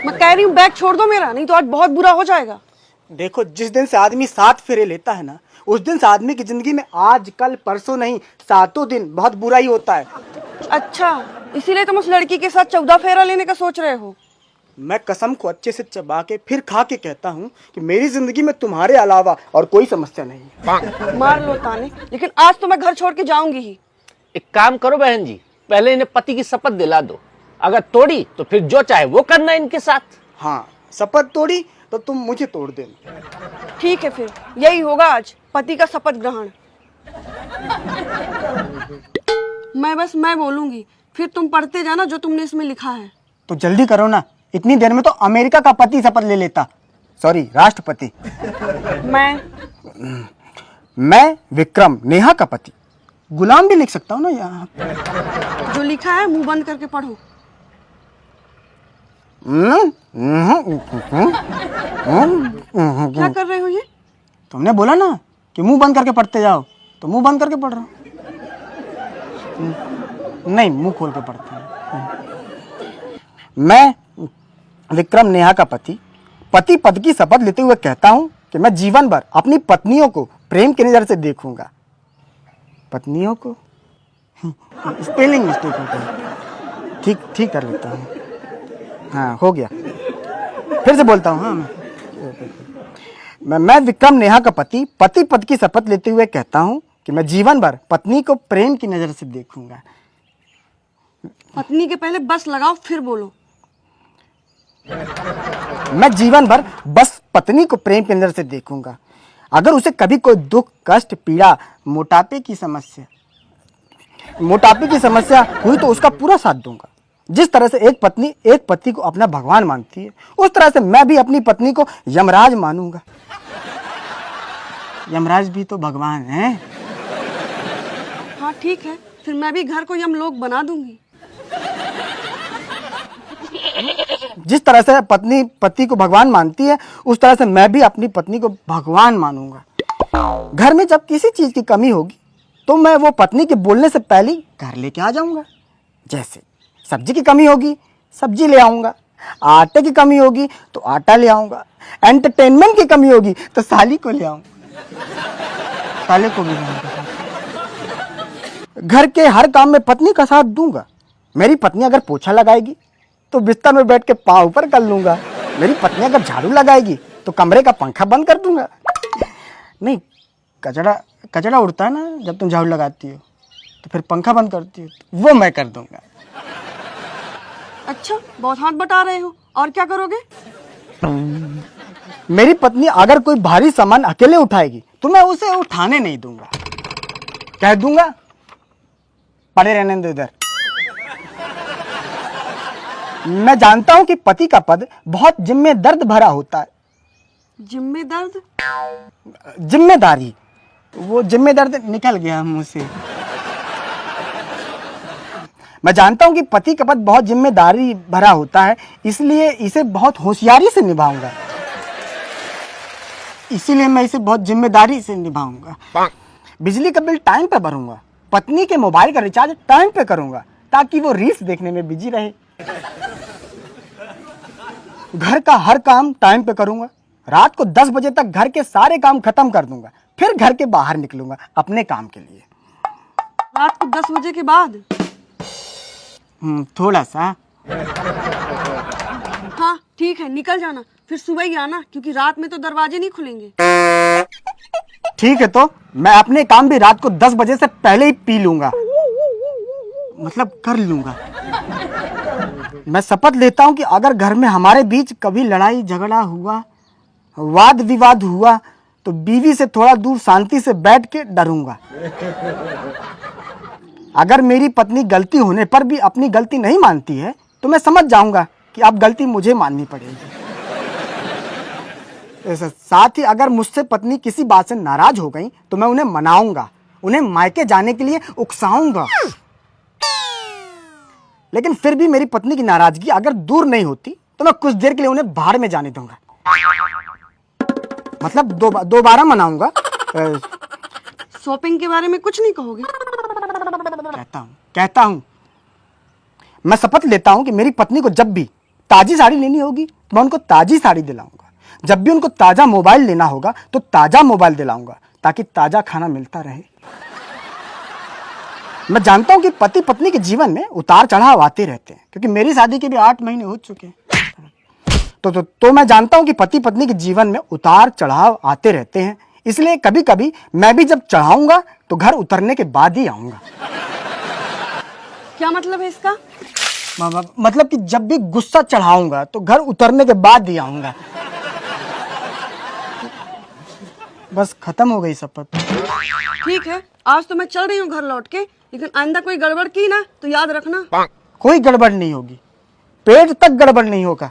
मैं कह रही हूँ बैग छोड़ दो मेरा, नहीं तो आज बहुत बुरा हो जाएगा। देखो, जिस दिन से आदमी 7 फेरे लेता है ना, उस दिन से आदमी की जिंदगी में आज कल परसों नहीं, 7 दिन बहुत बुरा ही होता है। अच्छा, इसीलिए तुम उस लड़की के साथ 14 फेरा लेने का सोच रहे हो? मैं कसम को अच्छे से चबा के फिर खा के कहता हूँ कि मेरी जिंदगी में तुम्हारे अलावा और कोई समस्या नहीं है। मार लो ताने, लेकिन आज तो मैं घर छोड़ के जाऊंगी ही। एक काम करो बहन जी, पहले इन्हें पति की शपथ दिला दो, अगर तोड़ी तो फिर जो चाहे वो करना इनके साथ। हाँ, शपथ तोड़ी तो तुम मुझे तोड़ देना। ठीक है, फिर यही होगा आज, पति का शपथ ग्रहण। मैं बोलूंगी, फिर तुम पढ़ते जाना जो तुमने इसमें लिखा है। तो जल्दी करो ना, इतनी देर में तो अमेरिका का पति शपथ ले लेता, सॉरी राष्ट्रपति। मैं विक्रम नेहा का पति, गुलाम भी लिख सकता हूँ ना यहाँ। जो लिखा है मुंह बंद करके पढ़ो। क्या कर रहे हो ये? तुमने बोला ना कि मुंह बंद करके पढ़ते जाओ, तो मुंह बंद करके पढ़ रहा हूँ। नहीं, मुंह खोल के पढ़ता हूँ। मैं विक्रम नेहा का पति पद की शपथ लेते हुए कहता हूँ कि मैं जीवन भर अपनी पत्नियों को प्रेम की नजर से देखूंगा। पत्नियों को स्पेलिंग मिस्टेक होता है, ठीक कर लेता हूँ। हाँ, हो गया, फिर से बोलता हूँ। हाँ, मैं विक्रम नेहा का पति पद की शपथ लेते हुए कहता हूँ कि मैं जीवन भर पत्नी को प्रेम की नजर से देखूंगा। पत्नी के पहले बस लगाओ, फिर बोलो। मैं जीवन भर बस पत्नी को प्रेम की नजर से देखूंगा। अगर उसे कभी कोई दुख, कष्ट, पीड़ा, मोटापे की समस्या हुई तो उसका पूरा साथ दूंगा। जिस तरह से एक पत्नी एक पति को अपना भगवान मानती है, उस तरह से मैं भी अपनी पत्नी को यमराज मानूंगा। यमराज भी तो भगवान है। हाँ ठीक है, फिर मैं भी घर को यमलोक बना दूंगी। जिस तरह से पत्नी पति को भगवान मानती है, उस तरह से मैं भी अपनी पत्नी को भगवान मानूंगा। घर में जब किसी चीज की कमी होगी तो मैं वो पत्नी के बोलने से पहले ही घर लेके आ जाऊंगा। जैसे सब्जी की कमी होगी, सब्जी ले आऊंगा। आटे की कमी होगी तो आटा ले आऊंगा। एंटरटेनमेंट की कमी होगी तो साली को ले आऊंगा, साले को भी ले आऊंगा। घर के हर काम में पत्नी का साथ दूंगा। मेरी पत्नी अगर पोछा लगाएगी तो बिस्तर में बैठ के पाँव ऊपर कर लूंगा। मेरी पत्नी अगर झाड़ू लगाएगी तो कमरे का पंखा बंद कर दूंगा। नहीं, कचरा उड़ता है ना जब तुम झाड़ू लगाती हो, तो फिर पंखा बंद करती हो, तो वो मैं कर दूंगा। अच्छा, बहुत हाथ बटा रहे हो, और क्या करोगे? मेरी पत्नी अगर कोई भारी सामान अकेले उठाएगी तो मैं उसे उठाने नहीं दूंगा। कह दूंगा पड़े रहने दो इधर। मैं जानता हूं कि पति का पद बहुत जिम्मेदर्द भरा होता है। जिम्मेदारी, वो जिम्मेदर्द निकल गया मुंह से। मैं जानता हूं कि पति का पद बहुत जिम्मेदारी भरा होता है, इसलिए इसे बहुत होशियारी से निभाऊंगा। इसीलिए मैं इसे बहुत जिम्मेदारी से निभाऊंगा। बिजली का बिल टाइम पे भरूंगा। पत्नी के मोबाइल का रिचार्ज टाइम पे करूंगा ताकि वो रील्स देखने में बिजी रहे। घर का हर काम टाइम पे करूंगा। रात को 10 बजे तक घर के सारे काम खत्म कर दूंगा, फिर घर के बाहर निकलूंगा अपने काम के लिए। रात को 10 बजे के बाद? थोड़ा सा। हाँ ठीक है, निकल जाना, फिर सुबह ही आना, क्योंकि रात में तो दरवाजे नहीं खुलेंगे। ठीक है, तो मैं अपने काम भी रात को 10 बजे से पहले ही पी लूंगा, मतलब कर लूंगा। मैं शपथ लेता हूं कि अगर घर में हमारे बीच कभी लड़ाई झगड़ा हुआ, वाद विवाद हुआ, तो बीवी से थोड़ा दूर शांति से बैठ के डरूंगा। अगर मेरी पत्नी गलती होने पर भी अपनी गलती नहीं मानती है तो मैं समझ जाऊंगा कि अब गलती मुझे माननी पड़ेगी। साथ ही अगर मुझसे पत्नी किसी बात से नाराज हो गई तो मैं उन्हें मनाऊंगा, उन्हें मायके जाने के लिए उकसाऊंगा। लेकिन फिर भी मेरी पत्नी की नाराजगी अगर दूर नहीं होती तो मैं कुछ देर के लिए उन्हें बाहर में जाने दूंगा, मतलब दोबारा मनाऊंगा। शॉपिंग के बारे में कुछ नहीं कहोगे? कहता हूं मैं शपथ लेता हूं कि मेरी पत्नी को जब भी ताजी साड़ी लेनी होगी तो मैं उनको ताजी साड़ी दिलाऊंगा। जब भी उनको ताजा मोबाइल लेना होगा तो ताजा मोबाइल दिलाऊंगा, ताकि ताजा खाना मिलता रहे। मैं जानता हूं कि पति पत्नी के जीवन में उतार चढ़ाव आते रहते हैं, क्योंकि मेरी शादी के भी 8 महीने हो चुके हैं। तो मैं जानता हूं कि पति पत्नी के जीवन में उतार चढ़ाव आते रहते हैं। इसलिए कभी कभी मैं भी जब चढ़ाऊंगा तो घर उतरने के बाद ही आऊंगा। क्या मतलब है इसका? मतलब कि जब भी गुस्सा चढ़ाऊंगा तो घर उतरने के बाद ही आऊंगा। बस खत्म हो गई शपथ। ठीक है, आज तो मैं चल रही हूँ घर लौट के, लेकिन आइंदा कोई गड़बड़ की ना तो याद रखना। कोई गड़बड़ नहीं होगी, पेट तक गड़बड़ नहीं होगा।